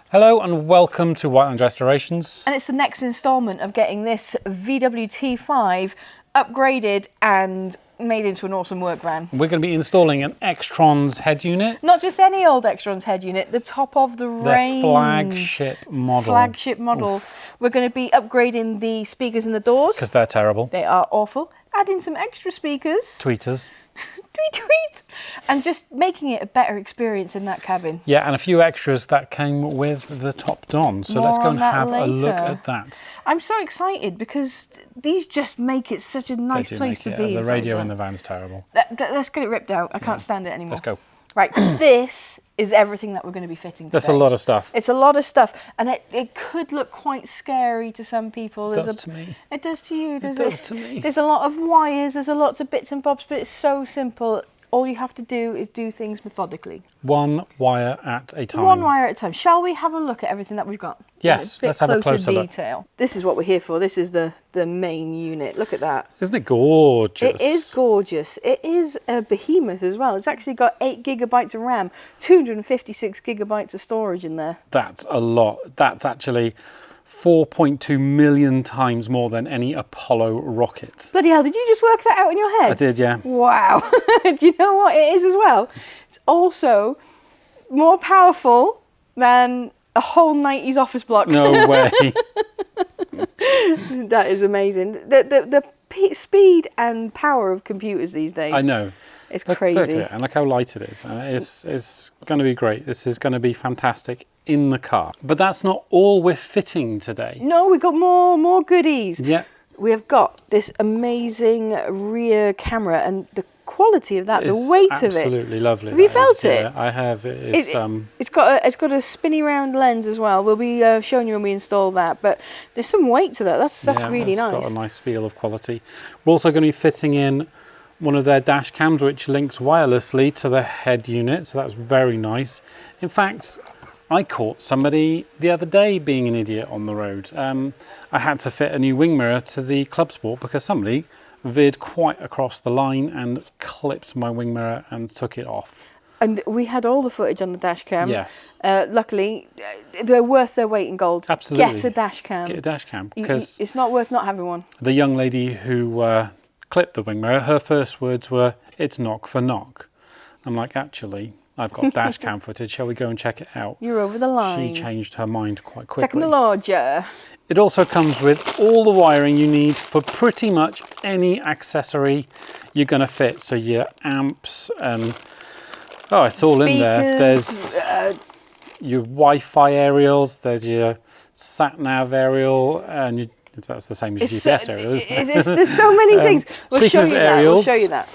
Hello and welcome to Whiteland Restorations. And it's the next instalment of getting this VW T5 upgraded and made into an awesome work van. We're going to be installing an XTRONS head unit. Not just any old XTRONS head unit, the top of the range. The flagship model. Flagship model. Oof. We're going to be upgrading the speakers in the doors. Because they're terrible. They are awful. Adding some extra speakers. Tweeters. Tweet. And just making it a better experience in that cabin. Yeah, and a few extras that came with the top Don. So let's go and have a look at that. I'm so excited because these just make it such a nice place to be. The radio in the van's terrible. Let's get it ripped out. I can't stand it anymore. Let's go. Right, so this is everything that we're going to be fitting today. That's a lot of stuff. It's a lot of stuff, and it could look quite scary to some people. It does to me. It does to you, does it? It does to me. There's a lot of wires, there's a lot of bits and bobs, but it's so simple. All you have to do is do things methodically. One wire at a time. One wire at a time. Shall we have a look at everything that we've got? Yes, let's have a closer look. This is what we're here for. This is the main unit. Look at that. Isn't it gorgeous? It is gorgeous. It is a behemoth as well. It's actually got 8 gigabytes of RAM, 256 gigabytes of storage in there. That's a lot. That's actually 4.2 million times more than any Apollo rocket. Bloody hell, did you just work that out in your head? I did, yeah. Wow. Do you know what it is as well? It's also more powerful than a whole 90s office block. No way. That is amazing. The speed and power of computers these days. I know. It's crazy. Look at it, and look how light it is. It's going to be great. This is going to be fantastic in the car. But that's not all we're fitting today. No, we've got more goodies. Yeah. We have got this amazing rear camera, and the quality of that, the weight of it. Absolutely lovely. Have you felt it? Yeah, I have. It's got a spinny round lens as well. We'll be showing you when we install that, but there's some weight to that. That's really nice. It's got a nice feel of quality. We're also going to be fitting in one of their dash cams, which links wirelessly to the head unit, so that's very nice. In fact, I caught somebody the other day being an idiot on the road. I had to fit a new wing mirror to the Club Sport because somebody veered quite across the line and clipped my wing mirror and took it off. And we had all the footage on the dash cam. Yes. Luckily, they're worth their weight in gold. Absolutely. Get a dash cam. Get a dash cam, because it's not worth not having one. The young lady who clipped the wing mirror, her first words were, "It's knock for knock." I'm like, actually, I've got dash cam footage. Shall we go and check it out? You're over the line. She changed her mind quite quickly. Technology. It also comes with all the wiring you need for pretty much any accessory you're going to fit. So your amps and, it's all in there. There's your Wi-Fi aerials, there's your sat-nav aerial, and that's the same as your GPS aerial, isn't it? There's so many things. We'll show you that. We'll show you that.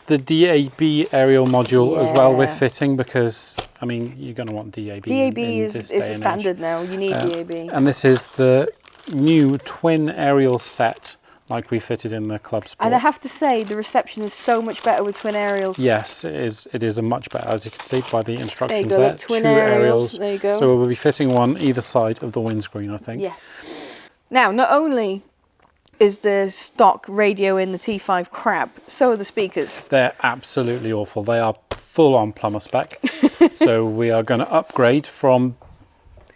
The DAB aerial module as well with fitting, because I mean you're going to want DAB. DAB is a standard now. You need DAB. And this is the new twin aerial set, like we fitted in the Club Sport. And I have to say, the reception is so much better with twin aerials. Yes, it is. It is a much better, as you can see by the instructions there. Look, twin aerials. There you go. So we'll be fitting one either side of the windscreen, I think. Yes. Now, not only is the stock radio in the T5 crap, so are the speakers. They're absolutely awful. They are full on plumber spec. So we are going to upgrade from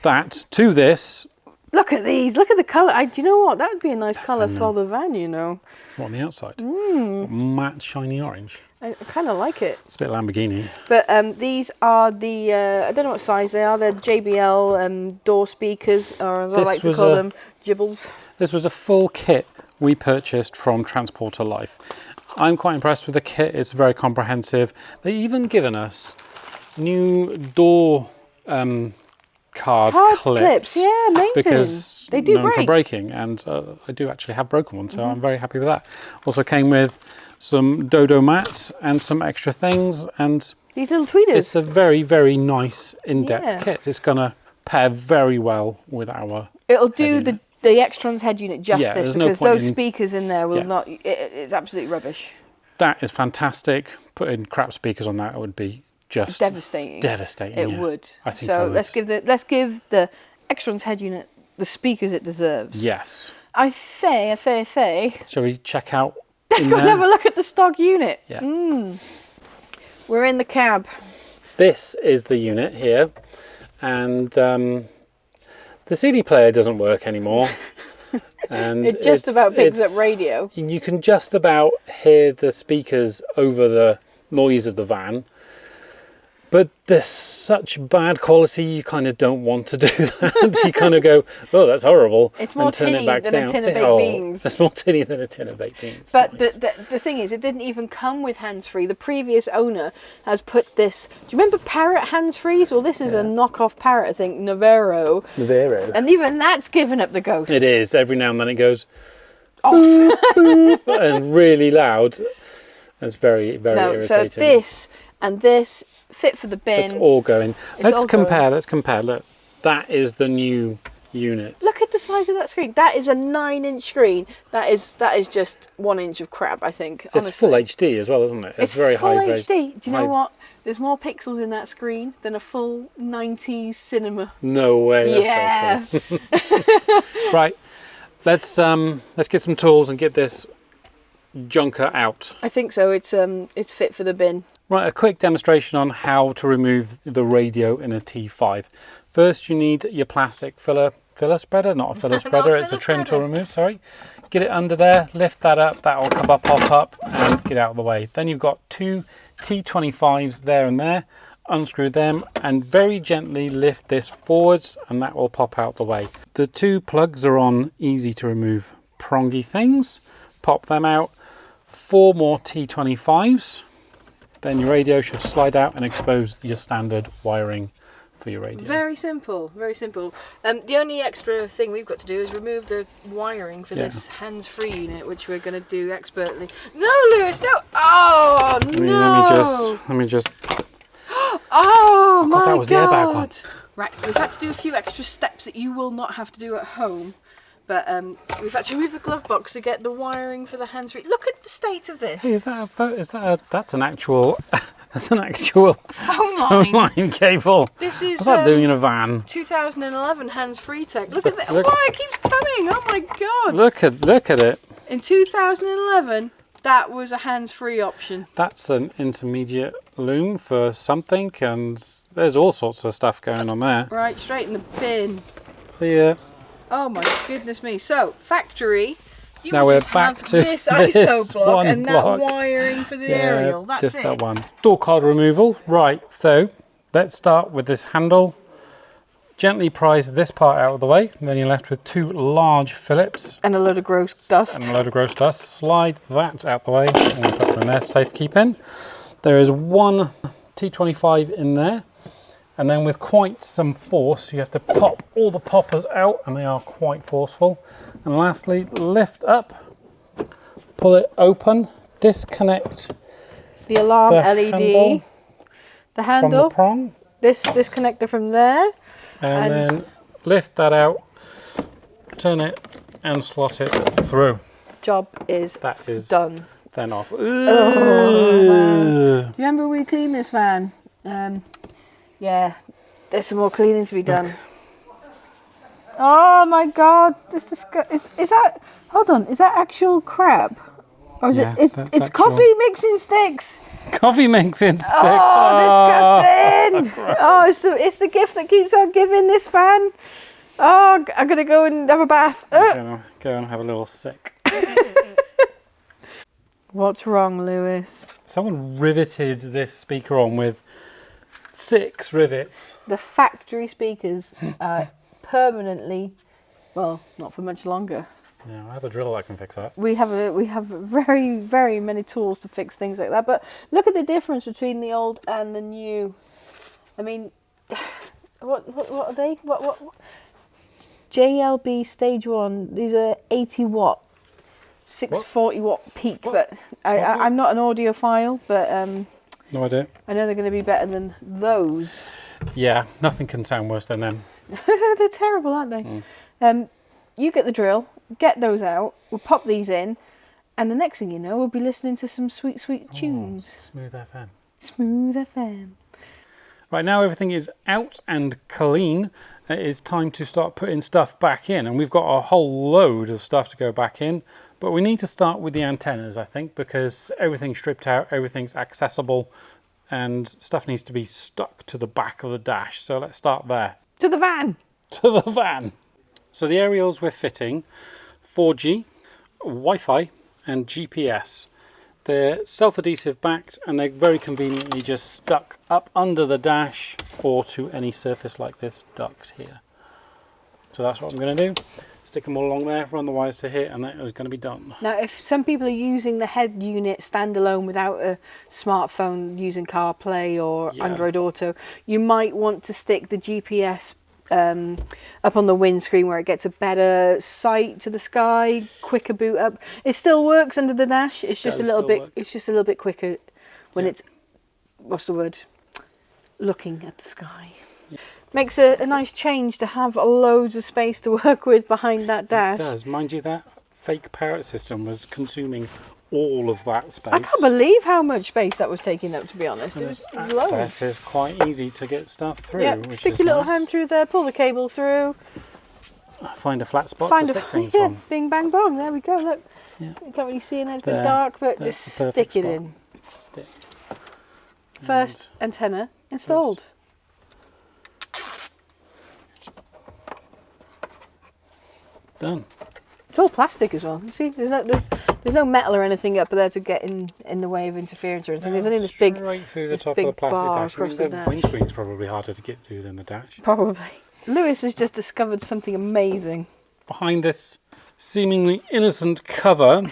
that to this. Look at these. Look at the colour. Do you know what? That would be a nice colour for the van, you know. What, on the outside? Matte, shiny orange. I kind of like it. It's a bit Lamborghini. But these are the, I don't know what size they are. They're JBL door speakers, or as I like to call them, gibbles. This was a full kit we purchased from Transporter Life. I'm quite impressed with the kit. It's very comprehensive. They've even given us new door card clips. Yeah, amazing. Because they do known for breaking, and I do actually have broken one, so I'm very happy with that. Also came with some dodo mats and some extra things, and these little tweeters. It's a very, very nice in-depth kit. It's going to pair very well with our. It'll do the XTRONS head unit justice, because those speakers in there will not. It's absolutely rubbish. That is fantastic. Putting crap speakers on that would be just devastating. It would. I think so. Let's give the XTRONS head unit the speakers it deserves. Yes. I say. Shall we check out? Let's go and have a look at the stock unit. Yeah. We're in the cab. This is the unit here, and The CD player doesn't work anymore. And It just about picks up radio. You can just about hear the speakers over the noise of the van. But there's such bad quality, you kind of don't want to do that. You kind of go, oh, that's horrible. It's more tinny than a tin of baked beans. It's more tinny than a tin of baked beans. But nice. the thing is, it didn't even come with hands-free. The previous owner has put this... Do you remember Parrot hands-frees? Well, this is a knockoff Parrot, I think, Navero. And even that's given up the ghost. It is. Every now and then it goes off. Boop, boop, and really loud. That's very, very irritating. So this and this... fit for the bin. It's all going. Let's compare. Look, that is the new unit. Look at the size of that screen. That is a 9-inch screen. That is just 1 inch of crap, I think. Honestly. It's full HD as well, isn't it? It's very full high HD. Do you know what? There's more pixels in that screen than a full 90s cinema. No way. That's so cool. Right. Let's get some tools and get this junker out. I think so. It's fit for the bin. Right, a quick demonstration on how to remove the radio in a T5. First, you need your plastic filler spreader, not a filler spreader, it's a trim tool remove, sorry. Get it under there, lift that up, that will pop up and get out of the way. Then you've got two T25s there and there, unscrew them and very gently lift this forwards and that will pop out the way. The two plugs are on easy to remove prongy things, pop them out, 4 more T25s. Then your radio should slide out and expose your standard wiring for your radio. Very simple, very simple. The only extra thing we've got to do is remove the wiring for this hands-free unit, which we're going to do expertly. No, Lewis, no! Oh, no! Let me just... Oh, my God! That was the airbag one. Right, we've had to do a few extra steps that you will not have to do at home. But we've had to move the glove box to get the wiring for the hands-free. Look at the state of this. Hey, that's an actual phone line cable. This is what's that doing in a van? 2011 hands-free tech. Look at that. Oh, it keeps coming. Oh my God. Look at it. In 2011, that was a hands-free option. That's an intermediate loom for something, and there's all sorts of stuff going on there. Right, straight in the bin. See ya. Oh my goodness me. So, factory, you now will we're just back have to this ISO block and block. that wiring for the aerial. That's just it. that one. Door card removal. Right, so let's start with this handle. Gently prise this part out of the way, and then you're left with 2 large Phillips. And a load of gross dust. Slide that out the way, and put them in there, safekeeping. There is 1 T25 in there. And then with quite some force, you have to pop all the poppers out, and they are quite forceful. And lastly, lift up, pull it open, disconnect the alarm the LED, the handle, from the prong. This connector from there. And then lift that out, turn it, and slot it through. Job is done. Then off. Oh, remember we cleaned this van? Yeah, there's some more cleaning to be done. Oh my God, is that? Hold on, is that actual crab, or is it's actual. Coffee mixing sticks? Coffee mixing sticks. Oh, disgusting! Oh, it's the gift that keeps on giving, this van. Oh, I'm gonna go and have a bath. Go and have a little sick. What's wrong, Lewis? Someone riveted this speaker on with 6 rivets. The factory speakers are permanently, well, not for much longer. Yeah, I have a drill that can fix that. We have very, very many tools to fix things like that. But look at the difference between the old and the new. I mean, what are they? What? JLB stage 1. These are 80 watt, 640 watt peak. What? But I'm not an audiophile, but no idea. I know they're going to be better than those. Yeah, nothing can sound worse than them. They're terrible, aren't they? You get the drill, get those out, we'll pop these in, and the next thing you know, we'll be listening to some sweet, sweet tunes. Smooth FM. Smooth FM. Right, now everything is out and clean. It is time to start putting stuff back in, and we've got a whole load of stuff to go back in, but we need to start with the antennas, I think, because everything's stripped out, everything's accessible, and stuff needs to be stuck to the back of the dash. So let's start there. To the van! to the van. So the aerials we're fitting 4G, Wi-Fi and GPS. They're self-adhesive backed and they're very conveniently just stuck up under the dash or to any surface like this duct here. So that's what I'm going to do. Stick them all along there, run the wires to here, and that is going to be done. Now, if some people are using the head unit standalone without a smartphone using CarPlay or Android Auto, you might want to stick the GPS up on the windscreen where it gets a better sight to the sky, quicker boot up. It still works under the dash. It's just a little bit. It's just a little bit quicker when it's, what's the word? Looking at the sky. Yeah. Makes a nice change to have loads of space to work with behind that dash. It does. Mind you, that fake parrot system was consuming all of that space. I can't believe how much space that was taking up, to be honest. And it was access loads. is quite easy to get stuff through. Yeah, stick your little hand through there, pull the cable through. Find a flat spot to stick things on. Bing, bang, bong. There we go, look. Yeah. You can't really see in there, it's a bit dark, but just stick it in. Stick. First antenna installed. Done. It's all plastic as well. You see, there's no metal or anything up there to get in the way of interference or anything. There's only this big right through the top of the plastic dash. I mean, the windscreen's probably harder to get through than the dash. Probably. Lewis has just discovered something amazing. Behind this seemingly innocent cover,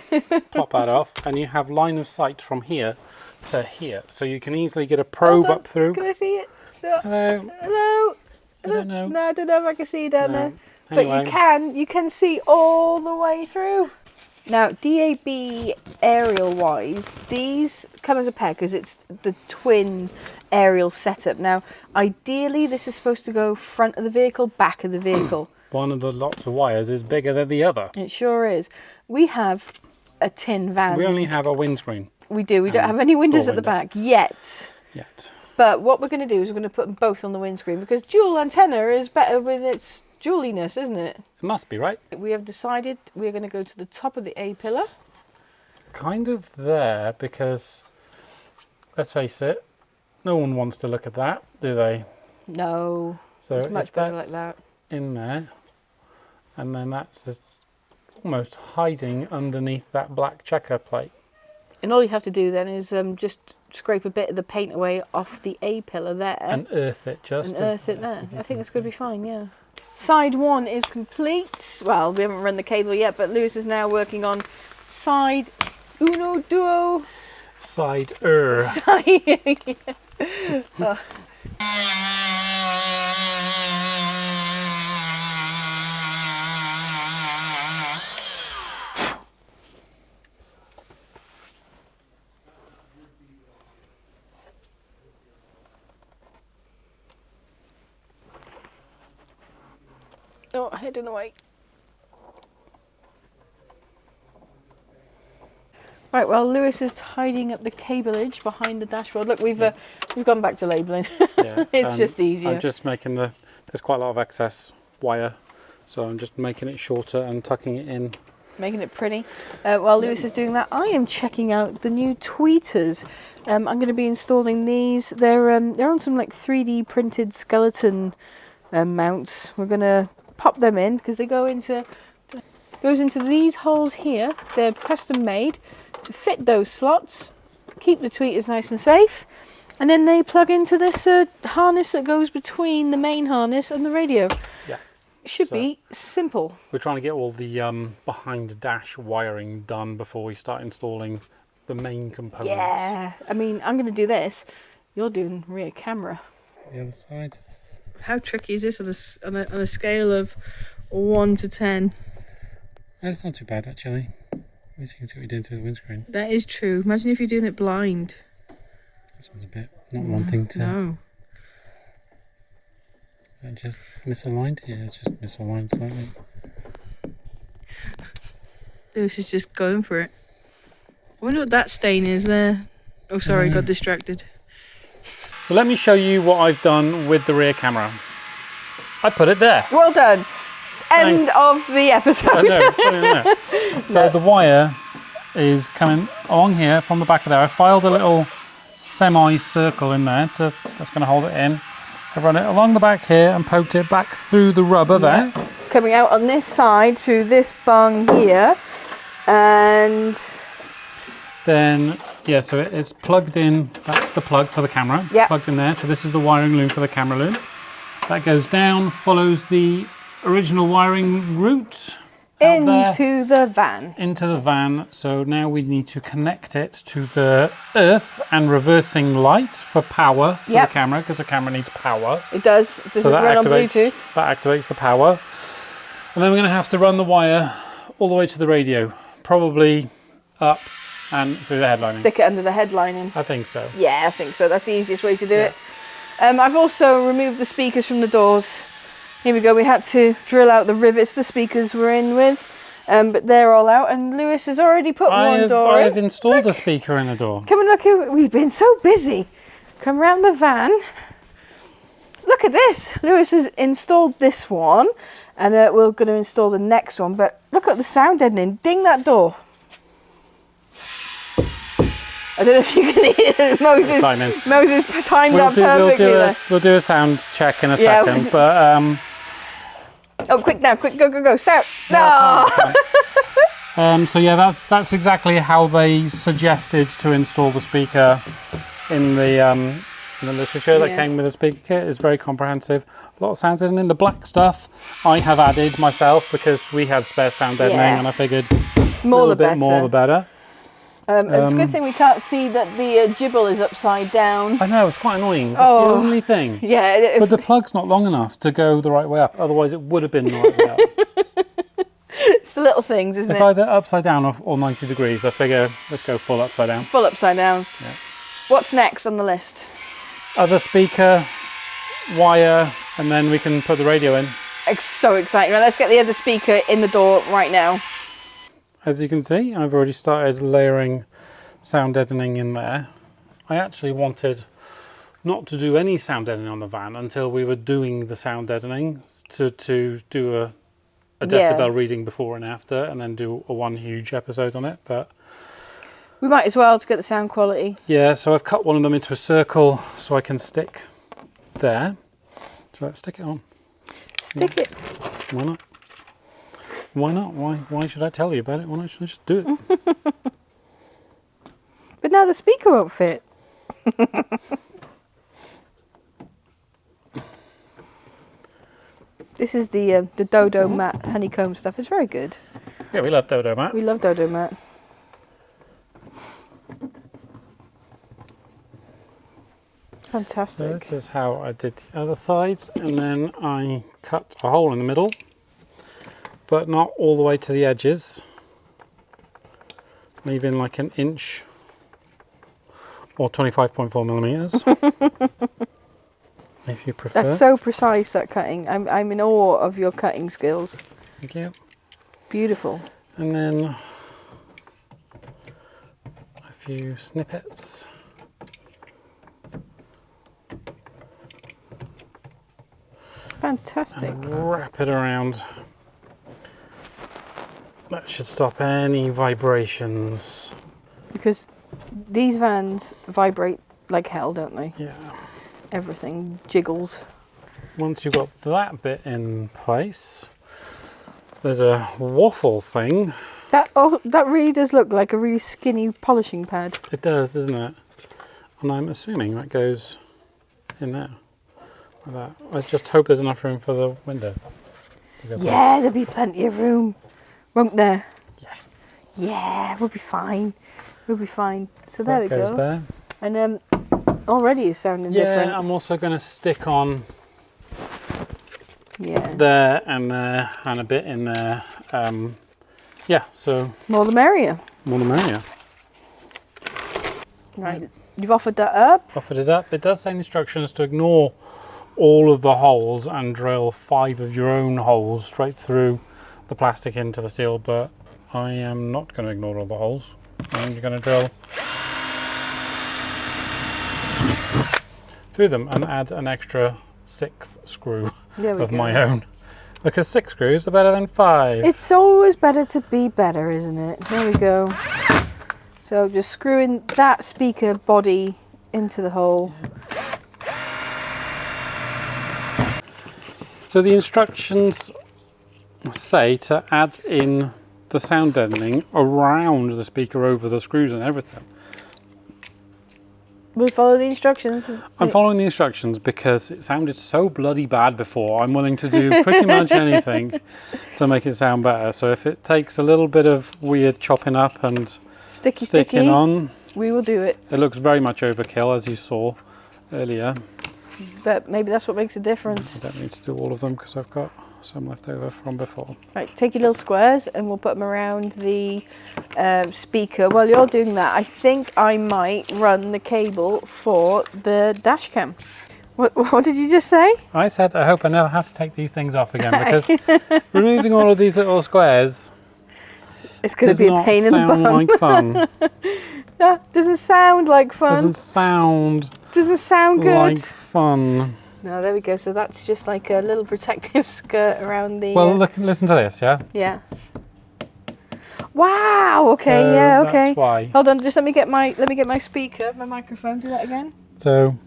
pop that off, and you have line of sight from here to here, so you can easily get a probe up through. Can I see it? No. Hello. Hello. I don't know. No, I don't know if I can see you down there. Anyway. But you can see all the way through. Now, DAB aerial wise, these come as a pair because it's the twin aerial setup. Now, ideally, this is supposed to go front of the vehicle, back of the vehicle. One of the lots of wires is bigger than the other. It sure is. We have a tin van. We only have a windscreen. We do. We don't have any windows at the back yet. But what we're going to do is we're going to put them both on the windscreen because dual antenna is better with its dualiness, isn't it? It must be, right? We have decided we're going to go to the top of the A pillar. Kind of there because, let's face it, no one wants to look at that, do they? No. So it's much better like that. In there, and then that's just almost hiding underneath that black checker plate. And all you have to do then is just scrape a bit of the paint away off the A pillar there. And earth it just. And earth it there. I think that's going to be fine, yeah. Side one is complete. Well, we haven't run the cable yet, but Lewis is now working on side uno, duo. Side. Oh. Oh, hidden away. Right, well, Lewis is tidying up the cableage behind the dashboard. Look, we've gone back to labelling. Yeah, it's just easier. I'm just making there's quite a lot of excess wire, so I'm just making it shorter and tucking it in. Making it pretty. While Lewis is doing that, I am checking out the new tweeters. I'm going to be installing these. They're on some like 3D printed skeleton mounts. We're going to pop them in because they goes into these holes here. They're custom made to fit those slots, keep the tweeters nice and safe, and then they plug into this harness that goes between the main harness and the radio. Yeah. It should be simple. We're trying to get all the behind dash wiring done before we start installing the main components. Yeah, I mean, I'm going to do this. You're doing rear camera. The other side. How tricky is this on a scale of 1 to 10? That's not too bad, actually. At least you can see what you're doing through the windscreen. That is true. Imagine if you're doing it blind. This one's a bit not wanting to. No. Is that just misaligned? Yeah, it's just misaligned slightly. Lewis is just going for it. I wonder what that stain is there. Oh, sorry, got distracted. So let me show you what I've done with the rear camera. I put it there. Well done. End of the episode. I know, put it there. So the wire is coming along here from the back of there. I filed a little semi-circle in there that's going to hold it in. I've run it along the back here and poked it back through the rubber there. Coming out on this side through this bung here, and then yeah, so it's plugged in. That's the plug for the camera. Yeah. Plugged in there. So this is the wiring loom for the camera loom. That goes down, follows the original wiring route into the van. Into the van. So now we need to connect it to the earth and reversing light for power for the camera, because the camera needs power. It does. Does it run on Bluetooth? That activates the power. And then we're going to have to run the wire all the way to the radio, probably up and through the headlining. Stick it under the headlining. I think so. Yeah, I think so. That's the easiest way to do it. I've also removed the speakers from the doors. Here we go. We had to drill out the rivets the speakers were in with, but they're all out. And Lewis has already put one door in. I've installed a speaker in the door. Come and look. We've been so busy. Come round the van. Look at this. Lewis has installed this one, and we're going to install the next one. But look at the sound deadening. Ding that door. I don't know if you can hear Moses timed that perfectly. We'll do a sound check in a second, but oh, quick now, quick, go, sound. No. So yeah, that's exactly how they suggested to install the speaker in the literature that came with the speaker kit. It's very comprehensive. A lot of sound deadening. The black stuff I have added myself because we had spare sound deadening, and I figured more the better. It's a good thing we can't see that the gibble is upside down. I know, it's quite annoying. That's the only thing. Yeah. But the plug's not long enough to go the right way up. Otherwise, it would have been the right way up. It's the little things, isn't it? It's either upside down or 90 degrees. I figure let's go full upside down. Full upside down. Yeah. What's next on the list? Other speaker, wire, and then we can put the radio in. It's so exciting. Right, let's get the other speaker in the door right now. As you can see, I've already started layering sound deadening in there. I actually wanted not to do any sound deadening on the van until we were doing the sound deadening to do a decibel reading before and after, and then do a one huge episode on it. But we might as well to get the sound quality. Yeah, so I've cut one of them into a circle so I can stick there. So let's stick it on. Stick it. Why not? Why not? Why should I tell you about it? Why not? Should I just do it? But now the speaker won't fit. This is the Dodo mat honeycomb stuff. It's very good. Yeah, we love Dodo mat. We love Dodo mat. Fantastic. So this is how I did the other side, and then I cut a hole in the middle, but not all the way to the edges, leaving like an inch or 25.4 millimeters, if you prefer. That's so precise, that cutting. I'm in awe of your cutting skills. Thank you. Beautiful. And then a few snippets. Fantastic. And wrap it around. That should stop any vibrations. Because these vans vibrate like hell, don't they? Yeah. Everything jiggles. Once you've got that bit in place, there's a waffle thing. That really does look like a really skinny polishing pad. It does, doesn't it? And I'm assuming that goes in there. Like that. I just hope there's enough room for the window. Yeah, there'll be plenty of room, won't there? Yeah. Yeah, we'll be fine. We'll be fine. So there we go. There. And already it's sounding different. Yeah, I'm also going to stick on there and there and a bit in there. Yeah, so more the merrier. More the merrier. Right, you've offered that up. Offered it up. It does say instructions to ignore all of the holes and drill 5 of your own holes straight through the plastic into the steel, but I am not going to ignore all the holes. I'm going to drill through them and add an extra 6th screw of my own, because 6 screws are better than 5. It's always better to be better, isn't it? There we go. So just screwing that speaker body into the hole. So the instructions say to add in the sound deadening around the speaker over the screws and everything. We'll follow the instructions. I'm following the instructions because it sounded so bloody bad before. I'm willing to do pretty much anything to make it sound better. So if it takes a little bit of weird chopping up and sticking on, we will do it. It looks very much overkill, as you saw earlier. But maybe that's what makes a difference. I don't need to do all of them because I've got some left over from before. Right, take your little squares and we'll put them around the speaker. While you're doing that, I think I might run the cable for the dash cam. What did you just say? I said I hope I never have to take these things off again because removing all of these little squares it's going to be a pain in the bum. Doesn't sound like fun. No, doesn't sound like fun. Doesn't sound good. Like fun. No, there we go. So that's just like a little protective skirt around the... Well, listen to this, yeah? Yeah. Wow, okay, So yeah, okay. That's why. Hold on, just let me get my speaker, my microphone. Do that again. So,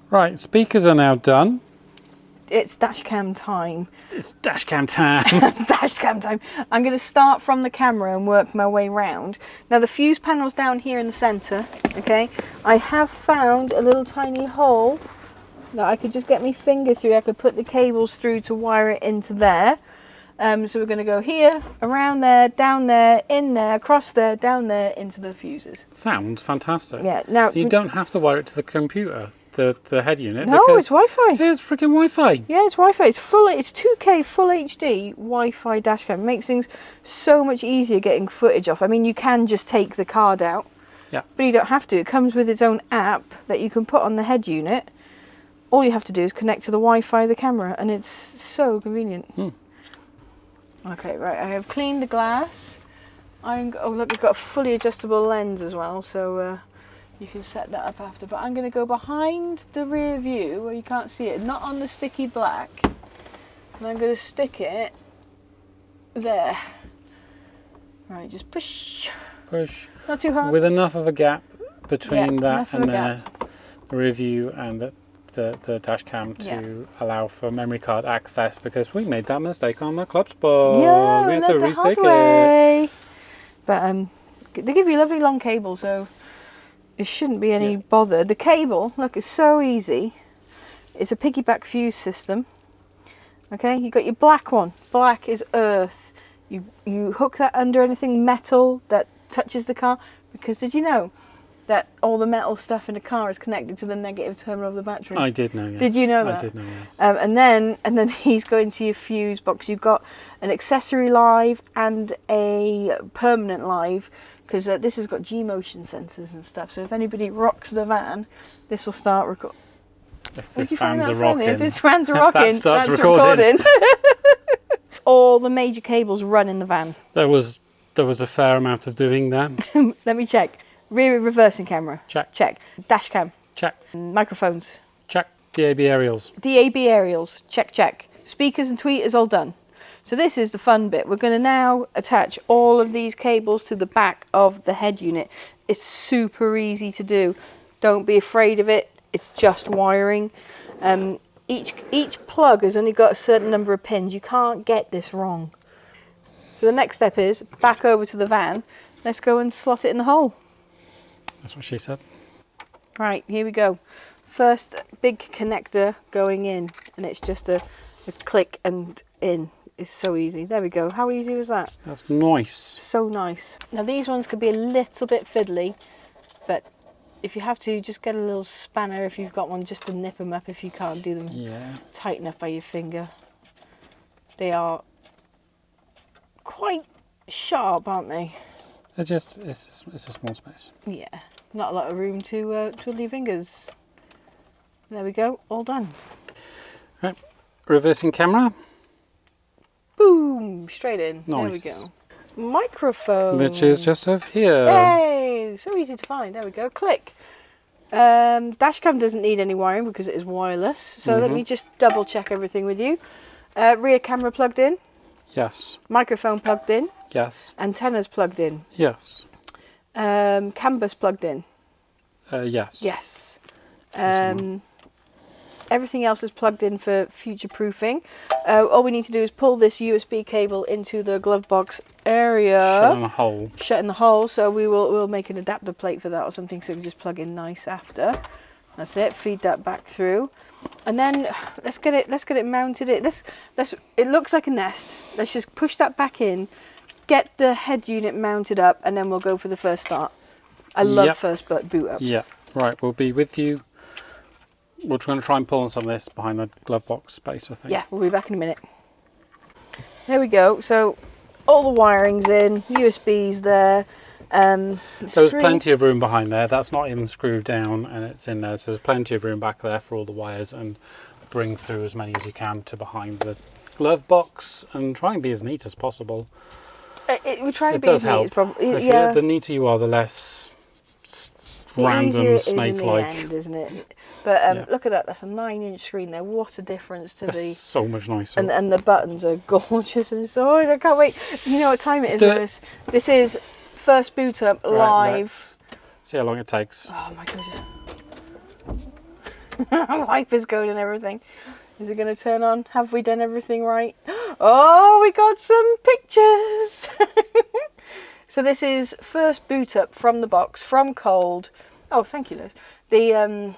right, speakers are now done. It's dash cam time. It's dash cam time. Dash cam time. I'm going to start from the camera and work my way round. Now the fuse panel's down here in the centre, okay? I have found a little tiny hole that I could just get my finger through. I could put the cables through to wire it into there. So we're going to go here, around there, down there, in there, across there, down there, into the fuses. Sounds fantastic. Yeah. Now you don't have to wire it to the computer, the head unit. No, it's Wi-Fi. It's freaking Wi-Fi. Yeah, it's Wi-Fi. It's 2K full HD Wi-Fi dash cam. It makes things so much easier getting footage off. I mean, you can just take the card out. Yeah. But you don't have to. It comes with its own app that you can put on the head unit. All you have to do is connect to the Wi-Fi of the camera, and it's so convenient. Okay, right. I have cleaned the glass. Oh, look, it's got a fully adjustable lens as well, so you can set that up after. But I'm going to go behind the rear view where you can't see it, not on the sticky black. And I'm going to stick it there. Right, just push. Push. Not too hard. With enough of a gap between that and the rear view and the dash cam to allow for memory card access, because we made that mistake on the club spot. Yeah, we had to restick it. But they give you a lovely long cable, so it shouldn't be any bother. The cable, look, it's so easy. It's a piggyback fuse system. Okay, you got your black one. Black is earth. You hook that under anything metal that touches the car, because did you know that all the metal stuff in the car is connected to the negative terminal of the battery? I did know, yes. Did you know that? I did know, yes. And then he's going to your fuse box. You've got an accessory live and a permanent live, because this has got G-motion sensors and stuff. So if anybody rocks the van, this will start recording. If this van's a rocking, if this van's rocking, that starts that's recording. All the major cables run in the van. There was a fair amount of doing that. Let me check. Rear reversing camera. Check. Check. Dash cam. Check. Microphones. Check. DAB aerials. DAB aerials. Check, check. Speakers and tweeters all done. So this is the fun bit. We're going to now attach all of these cables to the back of the head unit. It's super easy to do. Don't be afraid of it. It's just wiring. Each plug has only got a certain number of pins. You can't get this wrong. So the next step is back over to the van. Let's go and slot it in the hole. That's what she said. Right, here we go. First big connector going in, and it's just a click and in. It's so easy. There we go. How easy was that? That's nice. So nice. Now these ones could be a little bit fiddly, but if you have to, just get a little spanner if you've got one, just to nip them up if you can't do them tight enough by your finger. They are quite sharp, aren't they? It's a small space. Yeah, not a lot of room to twiddle your fingers. There we go, all done. Right, reversing camera. Boom, straight in. Nice. There we go. Microphone. Which is just over here. Yay, so easy to find. There we go, click. Dashcam doesn't need any wiring because it is wireless. So let me just double check everything with you. Rear camera plugged in. Yes. Microphone plugged in. Yes. Antennas plugged in. Yes. CAN bus plugged in. Yes. Yes. everything else is plugged in for future proofing. All we need to do is pull this USB cable into the glove box area. Shut in the hole. Shut in the hole. So we'll make an adapter plate for that or something, so we can just plug in nice after. That's it. Feed that back through, and then let's get it mounted. It looks like a nest. Let's just push that back in, get the head unit mounted up, and then we'll go for the first start. I love first boot ups. Yeah. Right. We'll be with you. We're going to try and pull on some of this behind the glove box space, I think. Yeah, we'll be back in a minute. There we go. So all the wiring's in, USB's there. There's plenty of room behind there. That's not even screwed down and it's in there. So there's plenty of room back there for all the wires, and bring through as many as you can to behind the glove box and try and be as neat as possible. We try to it be does as help. neat as probably. The neater you are, the less random snake-like. End, isn't it? But look at that. That's a 9-inch screen there. What a difference to That's so much nicer. And the buttons are gorgeous. And so I can't wait. You know what time it is, Lewis? This is first boot up live. Right, let's see how long it takes. Oh my goodness. Wipers going and everything. Is it going to turn on? Have we done everything right? Oh, we got some pictures. So this is first boot up from the box, from cold. Oh, thank you, Liz. The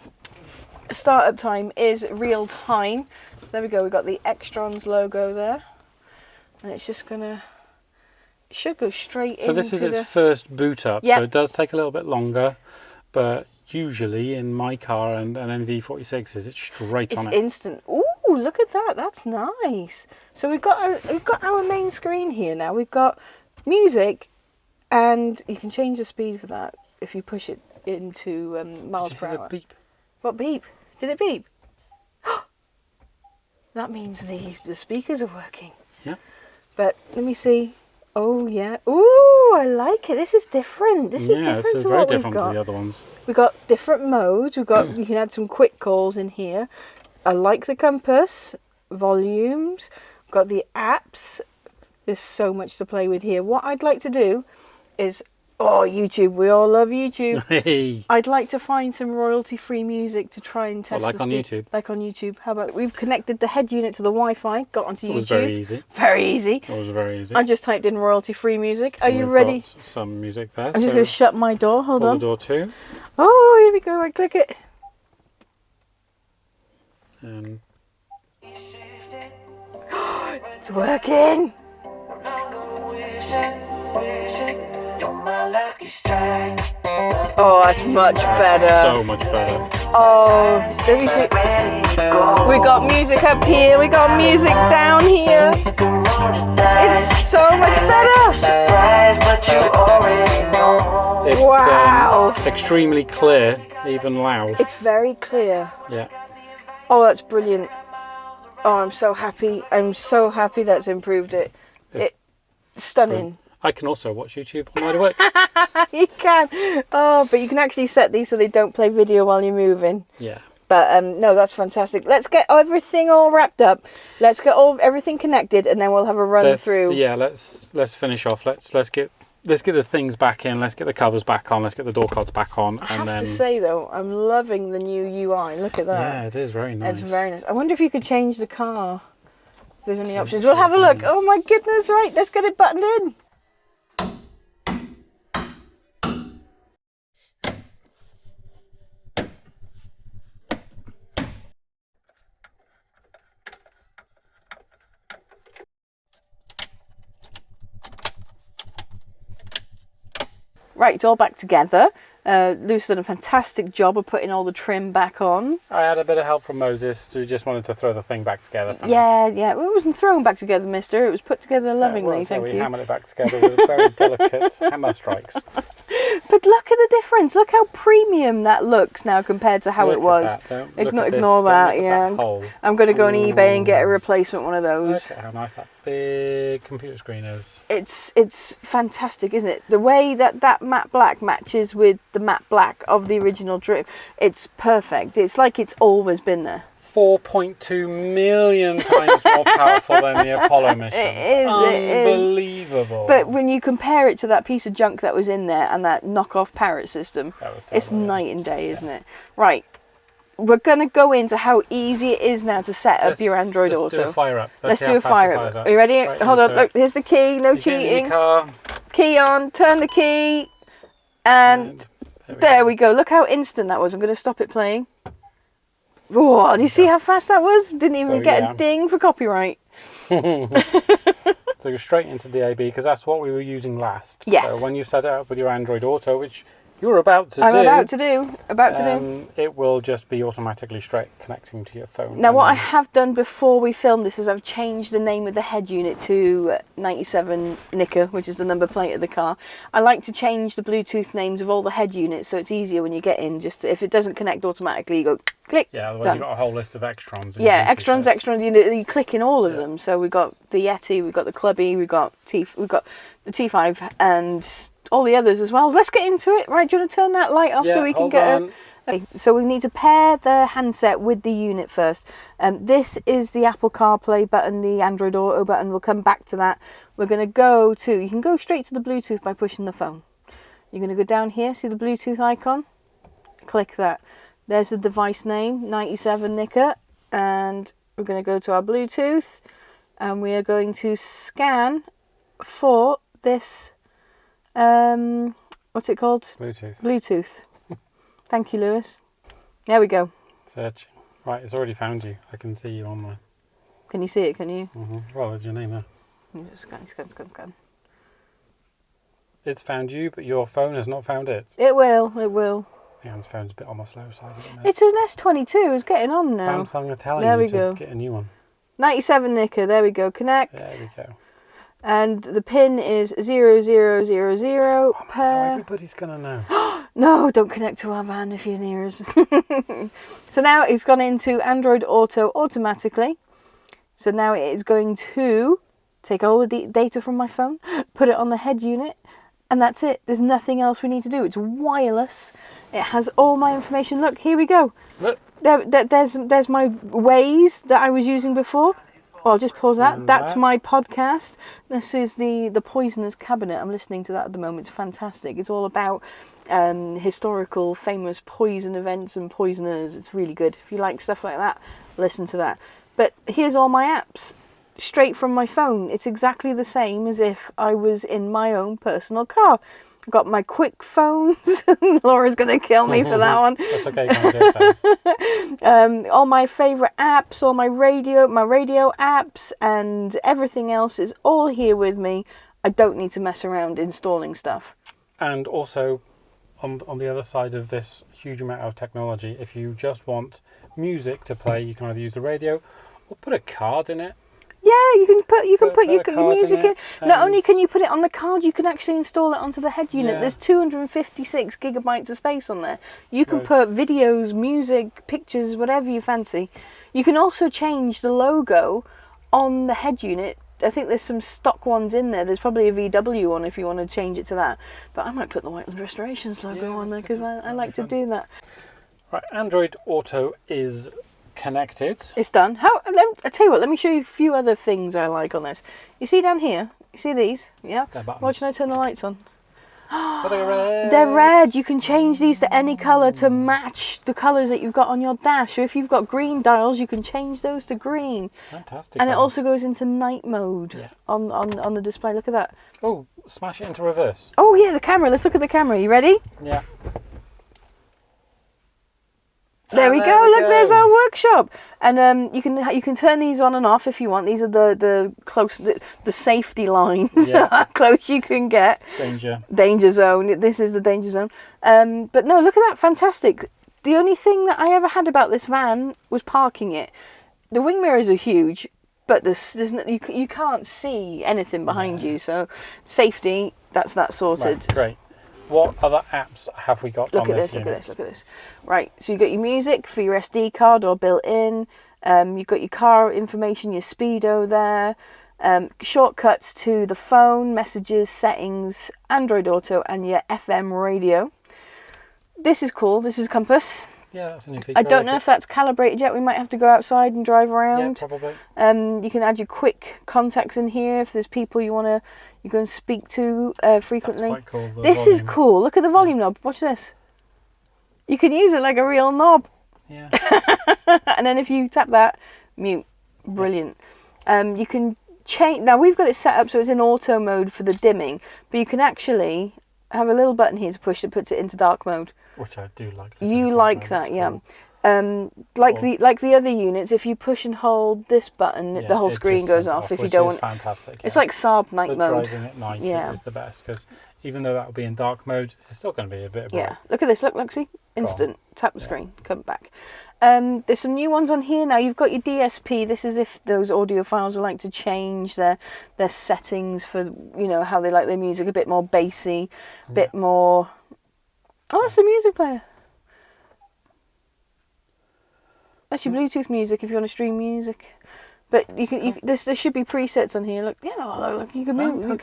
startup time is real time. So there we go. We've got the XTRONS logo there. And it's just going to... It should go straight into So this is its first boot up. Yep. So it does take a little bit longer. But usually in my car and NV46s, it's straight on it. It's instant. Ooh, look at that. That's nice. So we've got our main screen here now. We've got music, and you can change the speed for that if you push it into miles per hour. Beep. What beep? Did it beep? That means the speakers are working. Yeah. But let me see. Oh yeah. Ooh, I like it. This is different. This is different this is to very what different we've got. to the other ones. We've got different modes. We've got you can add some quick calls in here. I like the compass, volumes. We've got the apps. There's so much to play with here. What I'd like to do is YouTube. We all love YouTube. Hey. I'd like to find some royalty-free music to try and test. Like on YouTube. Like on YouTube. How about we've connected the head unit to the Wi-Fi, got onto YouTube. It was very easy. Very easy. It was very easy. I just typed in royalty-free music. Are you We've ready? got some music there. I'm just going to shut my door. Hold pull on. the door too. Oh, here we go. I click it. It's working. Oh, that's much better. So much better. Oh, let me see. We got music up here. We got music down here. It's so much better. It's Wow. extremely clear, even loud. It's very clear. Yeah. Oh, that's brilliant. Oh, I'm so happy. I'm so happy that's improved it. It's Stunning. brilliant. I can also watch YouTube on the way to work. You can. Oh, but you can actually set these so they don't play video while you're moving. Yeah. But no, that's fantastic. Let's get everything all wrapped up. Let's get everything connected, and then we'll have a run through. Yeah, let's finish off. Let's get the things back in. Let's get the covers back on. Let's get the door cards back on. I have to say though, I'm loving the new UI. Look at that. Yeah, it is very nice. It's very nice. I wonder if you could change the car. If there's any options. We'll have a look. Oh my goodness! Right, let's get it buttoned in. Right, it's all back together. Lou's done a fantastic job of putting all the trim back on. I had a bit of help from Moses, who just wanted to throw the thing back together for me. Yeah. Well, it wasn't thrown back together, mister. It was put together lovingly, thank we you. hammered it back together with very delicate hammer strikes. But look at the difference. Look how premium that looks now compared to how it was. Ignore that, yeah. I'm going to go on eBay and get a replacement one of those. Look at how nice that big computer screen is. It's fantastic, isn't it? The way that matte black matches with the matte black of the original trim, it's perfect. It's like it's always been there. 4.2 million times more powerful than the Apollo mission. It is. Unbelievable. But when you compare it to that piece of junk that was in there and that knockoff Parrot system, it's night and day, isn't it? Right. we're going to go into how easy it is now to set up your Android Auto. Auto. Let's do a fire up. Let's do a fire up. Are you ready? Right, hold on, look, here's the key, no you cheating. get in your car. Key on, turn the key, and there we go. Look how instant that was. I'm going to stop it playing. Whoa, do you see how fast that was? Didn't even get a ding for copyright. So go straight into DAB because that's what we were using last. Yes. So when you set it up with your Android Auto, which you're about to do. I'm about to do. It will just be automatically straight connecting to your phone. Now, what I have done before we filmed this is I've changed the name of the head unit to 97 Nicker, which is the number plate of the car. I like to change the Bluetooth names of all the head units so it's easier when you get in. Just if it doesn't connect automatically, you go click. Yeah, otherwise done. you've got a whole list of Extrons. Yeah, Extrons. You click in all of them. So we've got the Yeti, we've got the Clubby, we've got the T5 and all the others as well. Let's get into it. Right, do you want to turn that light off so we can get a... Okay, so we need to pair the handset with the unit first. This is the Apple CarPlay button, the Android Auto button. We'll come back to that. We're going to go to... You can go straight to the Bluetooth by pushing the phone. You're going to go down here, see the Bluetooth icon? Click that. There's the device name, 97 Nicker. And we're going to go to our Bluetooth. And we are going to scan for this... what's it called? Bluetooth. Thank you, Lewis. There we go. Searching. Right, it's already found you. I can see you on there. Can you see it, can you? Well, there's your name there. Scan. It's found you, but your phone has not found it. It will. Leanne's phone's a bit on the slow side at the minute. It's an S22, it's getting on now. Samsung are telling you to get a new one. 97 Nicker, there we go, connect. There we go. And the pin is 0000 per... Now everybody's going to know. No, don't connect to our van if you're near us. So now it's gone into Android Auto automatically. So now it is going to take all the data from my phone, put it on the head unit, and that's it. There's nothing else we need to do. It's wireless. It has all my information. Look, here we go. Look. There's my Waze that I was using before. Oh, I'll just pause that. That's my podcast. This is the Poisoner's Cabinet. I'm listening to that at the moment. It's fantastic. It's all about historical, famous poison events and poisoners. It's really good. If you like stuff like that, listen to that. But here's all my apps, straight from my phone. It's exactly the same as if I was in my own personal car. I've got my quick phones. Laura's going to kill me for that one. That's okay. Can't do it. All my favourite apps, all my radio apps, and everything else is all here with me. I don't need to mess around installing stuff. And also, on the other side of this huge amount of technology, if you just want music to play, you can either use the radio or put a card in it. Yeah, you can put your music in. Not only can you put it on the card, you can actually install it onto the head unit. Yeah. There's 256 gigabytes of space on there. You can put videos, music, pictures, whatever you fancy. You can also change the logo on the head unit. I think there's some stock ones in there. There's probably a VW one if you want to change it to that. But I might put the Whiteland Restorations logo on there because I like to do that. Right, Android Auto is connected. It's done. I tell you what, let me show you a few other things I like on this. You see down here? You see these? Yeah? Watch when I turn the lights on. They're red. They're red. You can change these to any colour to match the colours that you've got on your dash. So if you've got green dials, you can change those to green. Fantastic. And it also goes into night mode on the display. Look at that. Oh, smash it into reverse. Oh yeah, the camera. Let's look at the camera. You ready? Yeah. There we go. Look, there's our workshop, and you can turn these on and off if you want. These are the safety lines. Yeah. How close you can get. Danger zone. This is the danger zone. But no, look at that, fantastic. The only thing that I ever had about this van was parking it. The wing mirrors are huge, but you can't see anything behind you. So safety, that's that sorted. Right, great. What other apps have we got look on at this this, unit? Look at this. Right, so you've got your music for your SD card or built in. You've got your car information, your speedo there. Shortcuts to the phone, messages, settings, Android Auto, and your FM radio. This is cool. This is compass. Yeah, that's a new feature. I don't know if that's calibrated yet. We might have to go outside and drive around. Yeah, probably. You can add your quick contacts in here if there's people you go and speak to frequently. That's quite cool. This is cool. Look at the volume knob. Watch this. You can use it like a real knob. Yeah. And then if you tap that, mute. Brilliant. You can change. Now we've got it set up so it's in auto mode for the dimming, but you can actually have a little button here to push that puts it into dark mode. Which I do like. You like that, yeah. Like the other units, if you push and hold this button, the whole screen goes off. If you don't want, fantastic. It's like Saab night for mode. driving at night is the best, because even though that will be in dark mode, it's still going to be a bit bright. Yeah, look at this. Look, see, instant. Tap the screen, come back. There's some new ones on here now. You've got your DSP. This is if those audiophiles would like to change their settings for, you know, how they like their music, a bit more bassy, a bit more. Oh, that's the music player. That's your Bluetooth music if you want to stream music. But you can, there should be presets on here. Look, look, you can move. You're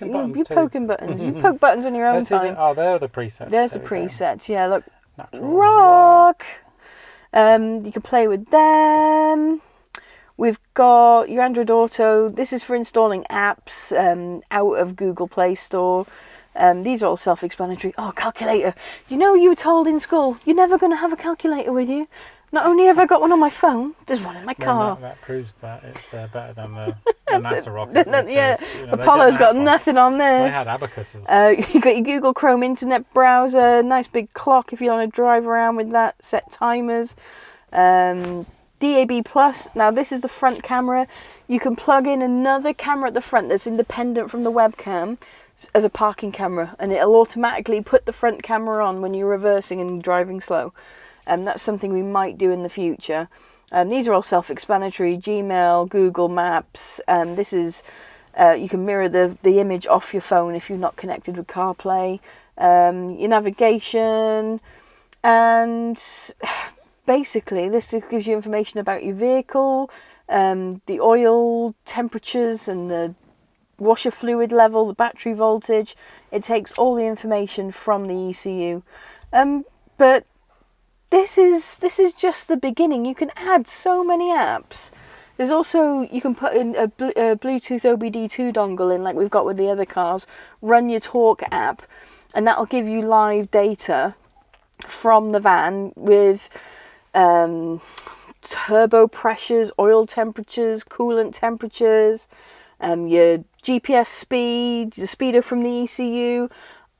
poking buttons. You poke buttons on your own time. There are the presets. There's the presets. Yeah, look. Rock. You can play with them. We've got your Android Auto. This is for installing apps out of Google Play Store. These are all self-explanatory. Oh, calculator. You know, you were told in school you're never going to have a calculator with you. Not only have I got one on my phone, there's one in my car. That proves that it's better than the NASA rocket. Yeah, you know, Apollo's got nothing on this. They had abacuses. You've got your Google Chrome internet browser, nice big clock if you want to drive around with that, set timers. DAB+, now this is the front camera. You can plug in another camera at the front that's independent from the webcam as a parking camera, and it'll automatically put the front camera on when you're reversing and driving slow. That's something we might do in the future. These are all self-explanatory. Gmail, Google Maps. This is you can mirror the image off your phone if you're not connected with CarPlay. Your navigation, and basically this gives you information about your vehicle, the oil temperatures and the washer fluid level, the battery voltage. It takes all the information from the ECU. But this is just the beginning. You can add so many apps. There's also, you can put in a Bluetooth OBD2 dongle in, like we've got with the other cars, run your Talk app, and that'll give you live data from the van with turbo pressures, oil temperatures, coolant temperatures, your GPS speed, the speedo from the ECU.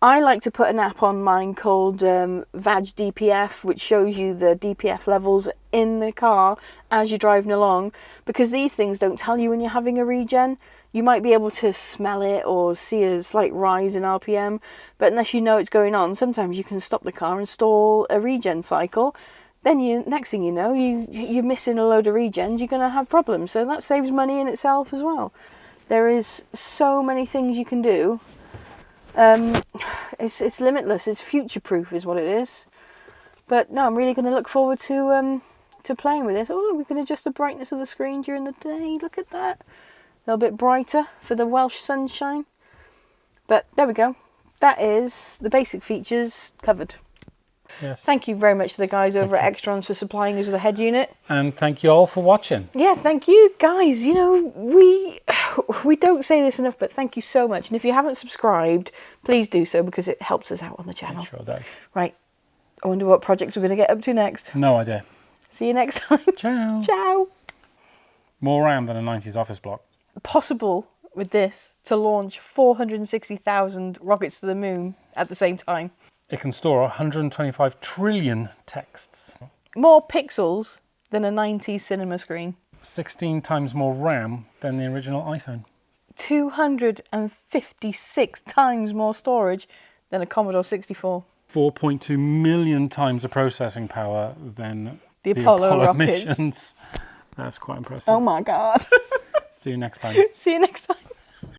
I like to put an app on mine called VAG DPF, which shows you the DPF levels in the car as you're driving along, because these things don't tell you when you're having a regen. You might be able to smell it or see a slight rise in RPM, but unless you know it's going on, sometimes you can stop the car and stall a regen cycle. Then next thing you know, you're missing a load of regens, you're going to have problems. So that saves money in itself as well. There is so many things you can do. It's limitless. It's future-proof, is what it is. But no, I'm really going to look forward to playing with this. Oh, look, we can adjust the brightness of the screen during the day. Look at that, a little bit brighter for the Welsh sunshine. But there we go. That is the basic features covered. Yes. Thank you very much to the guys over at XTRONS for supplying us with a head unit. And thank you all for watching. Yeah, thank you guys. You know, we don't say this enough, but thank you so much. And if you haven't subscribed, please do so, because it helps us out on the channel. It sure does. Right. I wonder what projects we're going to get up to next. No idea. See you next time. Ciao. Ciao. More RAM than a 90s office block. Possible with this to launch 460,000 rockets to the moon at the same time. It can store 125 trillion texts. More pixels than a 90s cinema screen. 16 times more RAM than the original iPhone. 256 times more storage than a Commodore 64. 4.2 million times the processing power than the Apollo rockets. missions. That's quite impressive. Oh my God. See you next time. See you next time.